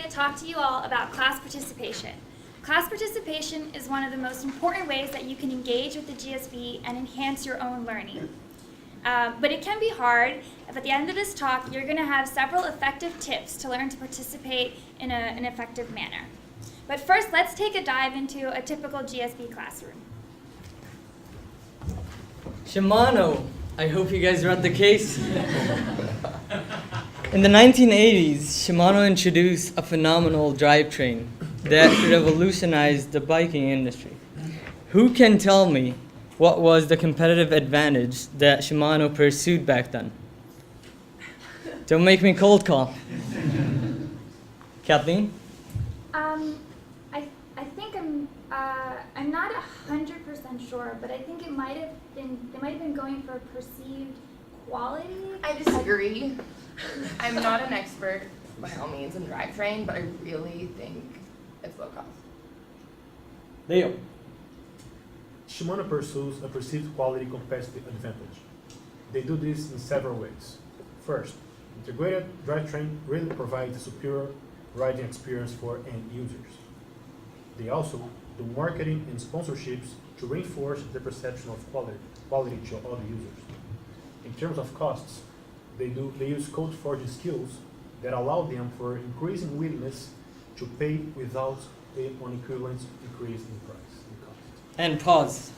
to talk to you all about class participation. Class participation is one of the most important ways that you can engage with the GSB and enhance your own learning. But it can be hard. If at the end of this talk, you're going to have several effective tips to learn to participate in an effective manner. But first, let's take a dive into a typical GSB classroom. Shimano, I hope you guys read the case. In the 1980s, Shimano introduced a phenomenal drivetrain that revolutionized the biking industry. Who can tell me what was the competitive advantage that Shimano pursued back then? Don't make me cold call. Kathleen? I think I'm not 100% sure, but I think they might have been going for perceived quality. I disagree. I'm not an expert by all means in drivetrain, but I really think it's low cost. Leo. Shimano pursues a perceived quality competitive advantage. They do this in several ways. First, integrated drivetrain really provides a superior riding experience for end users. They also do marketing and sponsorships to reinforce the perception of quality to other users. In terms of costs, they use code forging skills that allow them for increasing willingness to pay without an equivalent increase in price and cost. And pause.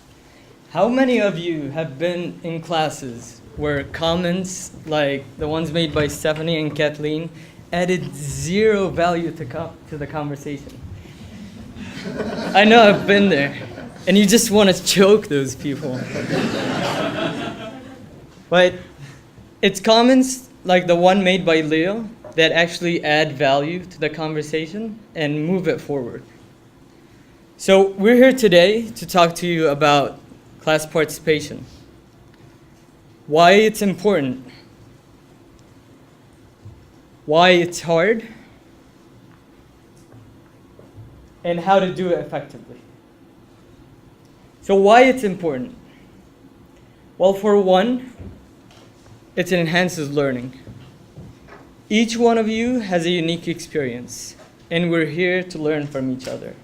How many of you have been in classes where comments like the ones made by Stephanie and Kathleen added zero value to the conversation? I know I've been there. And you just want to choke those people. But it's comments like the one made by Leo that actually add value to the conversation and move it forward. So we're here today to talk to you about class participation, why it's important, why it's hard, and how to do it effectively. So why it's important? Well, for one, it enhances learning. Each one of you has a unique experience, and we're here to learn from each other.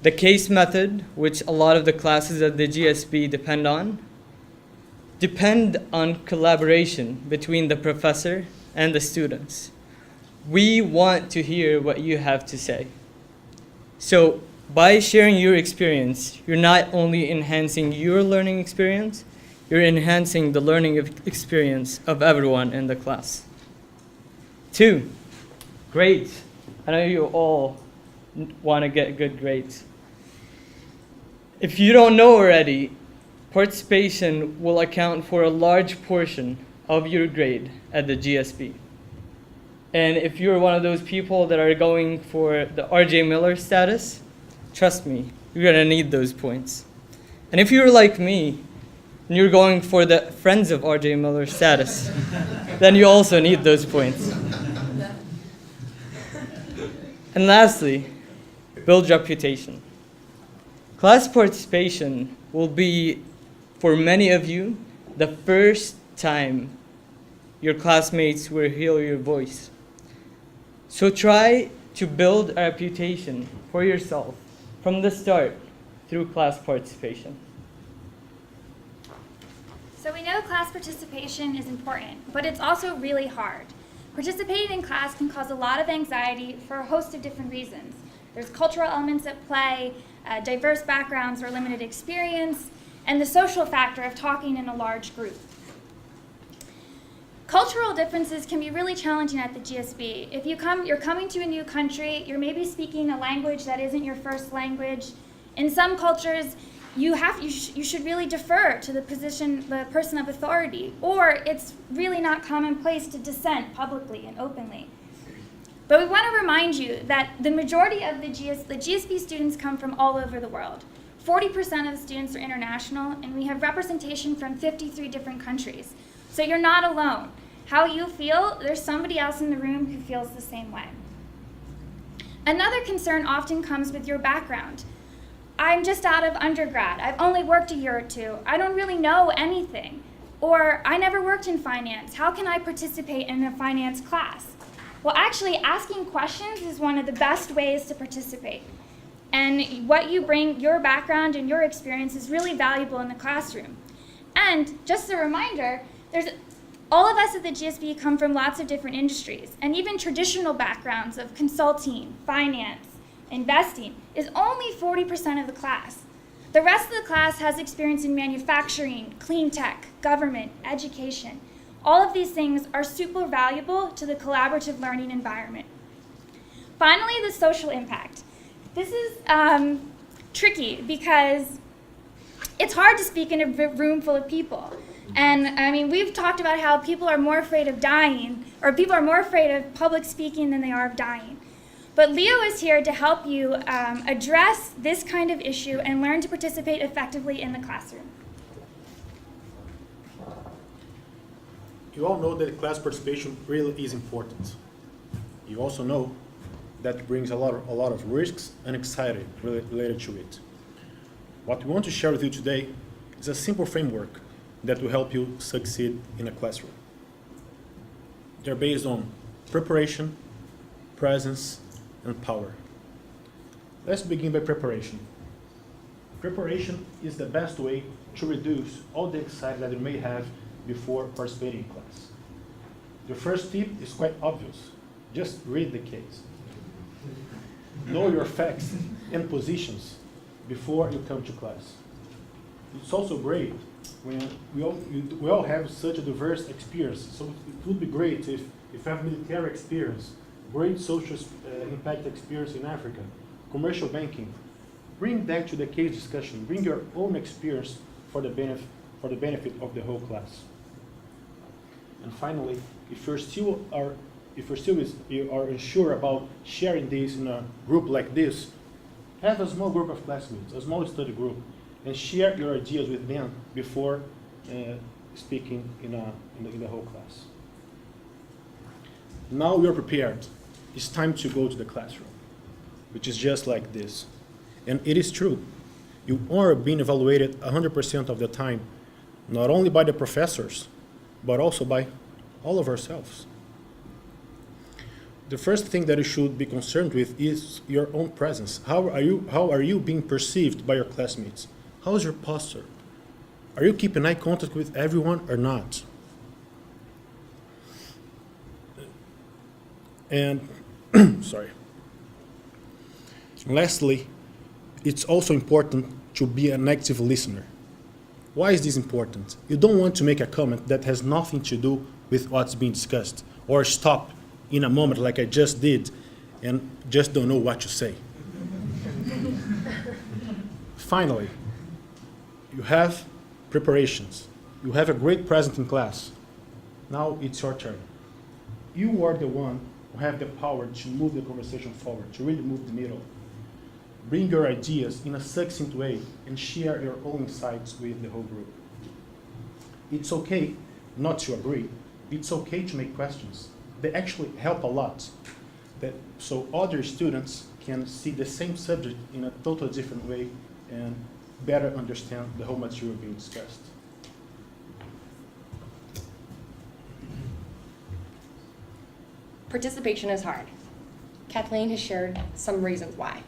The case method, which a lot of the classes at the GSB depend on collaboration between the professor and the students. We want to hear what you have to say. So by sharing your experience, you're not only enhancing your learning experience, you're enhancing the learning experience of everyone in the class. 2, grades. I know you all want to get good grades. If you don't know already, participation will account for a large portion of your grade at the GSB. And if you're one of those people that are going for the RJ Miller status, trust me, you're going to need those points. And if you're like me, and you're going for the Friends of RJ Miller status, then you also need those points. And lastly, build reputation. Class participation will be, for many of you, the first time your classmates will hear your voice. So try to build a reputation for yourself from the start through class participation. So we know class participation is important, but it's also really hard. Participating in class can cause a lot of anxiety for a host of different reasons. There's cultural elements at play, diverse backgrounds or limited experience, and the social factor of talking in a large group. Cultural differences can be really challenging at the GSB. If you're coming to a new country, you're maybe speaking a language that isn't your first language. In some cultures, you should really defer to the person of authority, or it's really not commonplace to dissent publicly and openly. But we want to remind you that the majority of the GSB students come from all over the world. 40% of the students are international, and we have representation from 53 different countries. So you're not alone. How you feel, there's somebody else in the room who feels the same way. Another concern often comes with your background. I'm just out of undergrad. I've only worked a year or two. I don't really know anything. Or I never worked in finance. How can I participate in a finance class? Well, actually, asking questions is one of the best ways to participate. And what you bring, your background and your experience, is really valuable in the classroom. And just a reminder, all of us at the GSB come from lots of different industries, and even traditional backgrounds of consulting, finance, investing is only 40% of the class. The rest of the class has experience in manufacturing, clean tech, government, education. All of these things are super valuable to the collaborative learning environment. Finally, the social impact. This is tricky because it's hard to speak in a room full of people. And I mean, we've talked about how people are more afraid of dying, or people are more afraid of public speaking than they are of dying. But Leo is here to help you address this kind of issue and learn to participate effectively in the classroom. You all know that class participation really is important. You also know that it brings a lot of risks and anxiety related to it. What we want to share with you today is a simple framework that will help you succeed in a classroom. They're based on preparation, presence, and power. Let's begin by preparation. Preparation is the best way to reduce all the anxiety that you may have before participating in class. The first tip is quite obvious. Just read the case. Know your facts and positions before you come to class. It's also great when we all have such a diverse experience. So it would be great if you have military experience, great social impact experience in Africa, commercial banking. Bring that to the case discussion. Bring your own experience for the benefit of the whole class. And finally, if you are unsure about sharing this in a group like this, have a small group of classmates, a small study group, and share your ideas with them before speaking in the whole class. Now we are prepared. It's time to go to the classroom, which is just like this. And it is true. You are being evaluated 100% of the time, not only by the professors, but also by all of ourselves. The first thing that you should be concerned with is your own presence. How are you being perceived by your classmates? How is your posture? Are you keeping eye contact with everyone or not? And sorry. Lastly, it's also important to be an active listener. Why is this important? You don't want to make a comment that has nothing to do with what's being discussed, or stop in a moment like I just did and just don't know what to say. Finally, you have preparations. You have a great presence in class. Now it's your turn. You are the one who have the power to move the conversation forward, to really move the needle. Bring your ideas in a succinct way and share your own insights with the whole group. It's okay not to agree. It's okay to make questions. They actually help a lot, so other students can see the same subject in a totally different way and better understand the whole material being discussed. Participation is hard. Kathleen has shared some reasons why.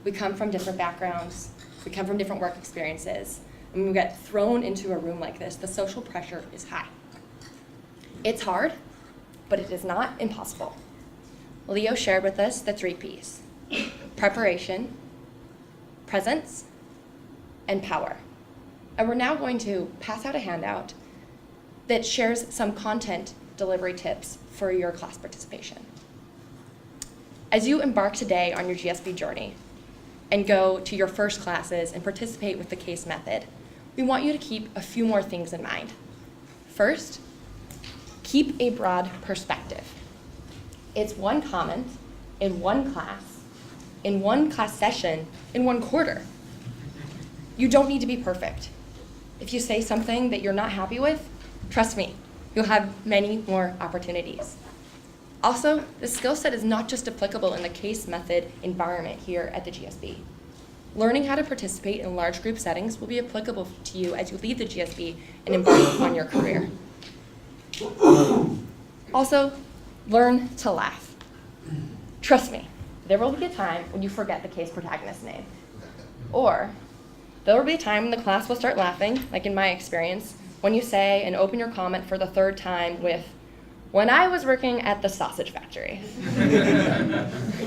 We come from different backgrounds, we come from different work experiences, and when we get thrown into a room like this, the social pressure is high. It's hard, but it is not impossible. Leo shared with us the 3 Ps: preparation, presence, and power. And we're now going to pass out a handout that shares some content delivery tips for your class participation. As you embark today on your GSB journey and go to your first classes and participate with the case method, we want you to keep a few more things in mind. First, keep a broad perspective. It's one comment in one class session, in one quarter. You don't need to be perfect. If you say something that you're not happy with, trust me, you'll have many more opportunities. Also, the skill set is not just applicable in the case method environment here at the GSB. Learning how to participate in large group settings will be applicable to you as you leave the GSB and embark on your career. Also, Learn to laugh. Trust me, there will be a time when you forget the case protagonist's name. Or there will be a time when the class will start laughing, like in my experience, when you say and open your comment for the third time with, "When I was working at the sausage factory."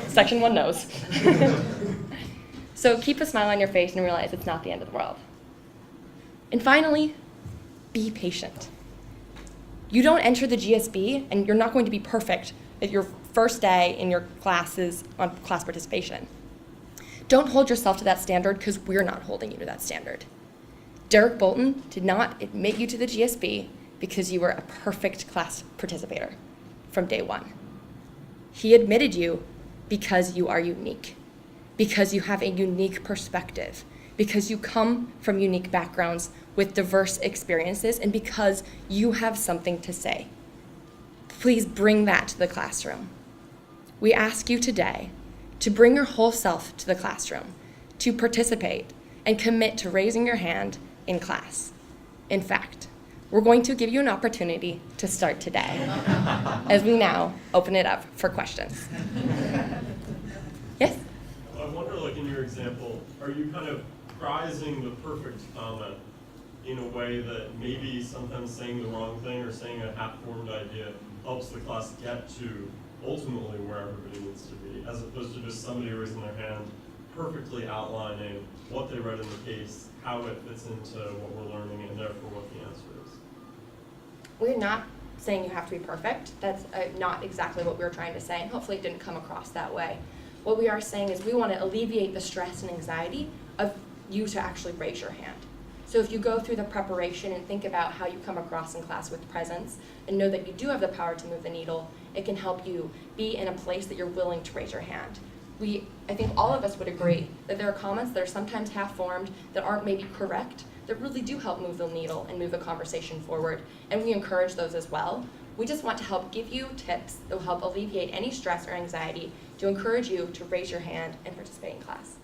Section 1 knows. So keep a smile on your face and realize it's not the end of the world. And finally, be patient. You don't enter the GSB and you're not going to be perfect at your first day in your classes on class participation. Don't hold yourself to that standard because we're not holding you to that standard. Derek Bolton did not admit you to the GSB because you were a perfect class participator from day one. He admitted you because you are unique, because you have a unique perspective, because you come from unique backgrounds with diverse experiences, and because you have something to say. Please bring that to the classroom. We ask you today to bring your whole self to the classroom, to participate and commit to raising your hand in class. In fact, we're going to give you an opportunity to start today as we now open it up for questions. Yes? I wonder, like in your example, are you kind of prizing the perfect comment in a way that maybe sometimes saying the wrong thing or saying a half-formed idea helps the class get to ultimately where everybody needs to be, as opposed to just somebody raising their hand perfectly outlining what they read in the case, how it fits into what we're learning, and therefore what the answer is? We're not saying you have to be perfect. That's not exactly what we're trying to say, and hopefully it didn't come across that way. What we are saying is we want to alleviate the stress and anxiety of you to actually raise your hand. So if you go through the preparation and think about how you come across in class with presence and know that you do have the power to move the needle, it can help you be in a place that you're willing to raise your hand. I think all of us would agree that there are comments that are sometimes half-formed, that aren't maybe correct, that really do help move the needle and move the conversation forward, and we encourage those as well. We just want to help give you tips that will help alleviate any stress or anxiety to encourage you to raise your hand and participate in class.